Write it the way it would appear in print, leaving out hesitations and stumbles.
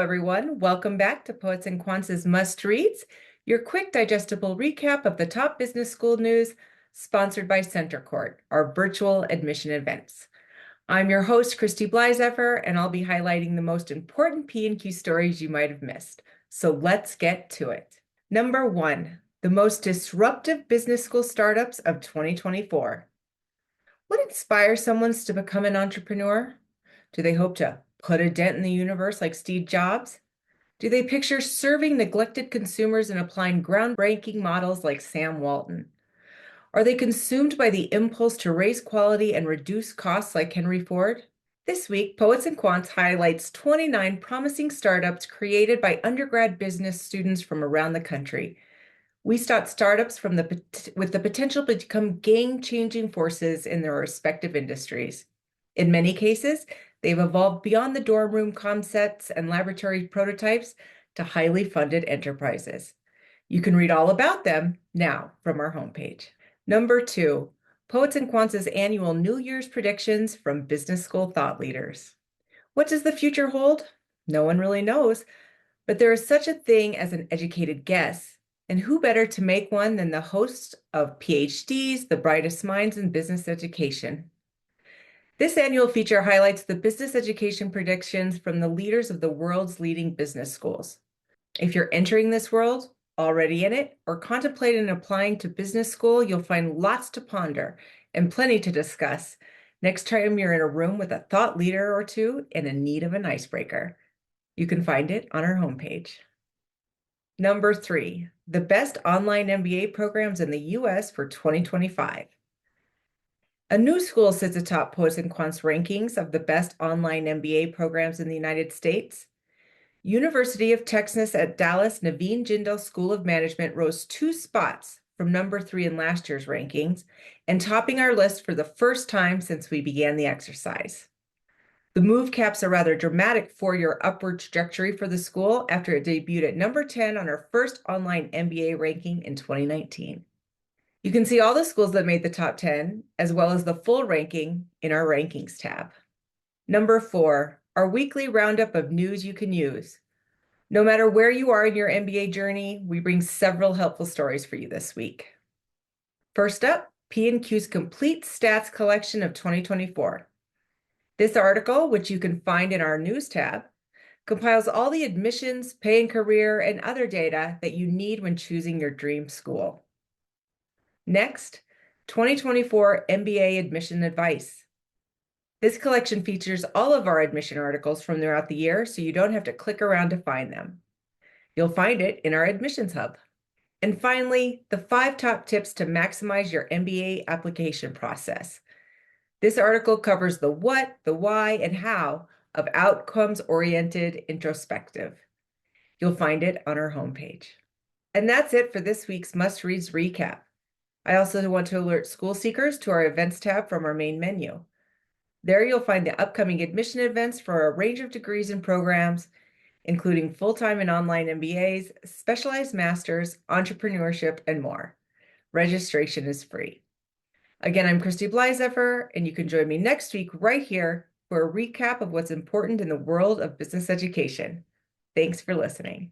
everyone. Welcome back to Poets and Quants' Must Reads, your quick digestible recap of the top business school news, sponsored by Center Court, our virtual admission events. I'm your host, Christy Blyzeffer, and I'll be highlighting the most important P&Q stories you might have missed. So let's get to it. Number 1, the most disruptive business school startups of 2024. What inspires someone to become an entrepreneur? Do they hope to put a dent in the universe like Steve Jobs? Do they picture serving neglected consumers and applying groundbreaking models like Sam Walton? Are they consumed by the impulse to raise quality and reduce costs like Henry Ford? This week, Poets and Quants highlights 29 promising startups created by undergrad business students from around the country. We start startups with the potential to become game-changing forces in their respective industries. In many cases, they've evolved beyond the dorm room concepts and laboratory prototypes to highly funded enterprises. You can read all about them now from our homepage. Number 2, Poets and Quants' annual New Year's predictions from business school thought leaders. What does the future hold? No one really knows, but there is such a thing as an educated guess. And who better to make one than the host of PhDs, the brightest minds in business education? This annual feature highlights the business education predictions from the leaders of the world's leading business schools. If you're entering this world, already in it, or contemplating applying to business school, you'll find lots to ponder and plenty to discuss next time you're in a room with a thought leader or two and in need of an icebreaker. You can find it on our homepage. Number 3, the best online MBA programs in the U.S. for 2025. A new school sits atop Poets and Quants rankings of the best online MBA programs in the United States. University of Texas at Dallas Naveen Jindal School of Management rose 2 spots from number 3 in last year's rankings and topping our list for the first time since we began the exercise. The move caps a rather dramatic 4-year upward trajectory for the school after it debuted at number 10 on our first online MBA ranking in 2019. You can see all the schools that made the top 10, as well as the full ranking in our rankings tab. Number 4, our weekly roundup of news you can use. No matter where you are in your MBA journey, we bring several helpful stories for you this week. First up, P&Q's Complete Stats Collection of 2024. This article, which you can find in our news tab, compiles all the admissions, pay and career, and other data that you need when choosing your dream school. Next, 2024 MBA admission advice. This collection features all of our admission articles from throughout the year, so you don't have to click around to find them. You'll find it in our admissions hub. And finally, the 5 top tips to maximize your MBA application process. This article covers the what, the why, and how of outcomes-oriented introspective. You'll find it on our homepage. And that's it for this week's Must Reads recap. I also want to alert school seekers to our events tab from our main menu. There you'll find the upcoming admission events for a range of degrees and programs, including full-time and online MBAs, specialized masters, entrepreneurship, and more. Registration is free. Again, I'm Christy Blyzeffer, and you can join me next week right here for a recap of what's important in the world of business education. Thanks for listening.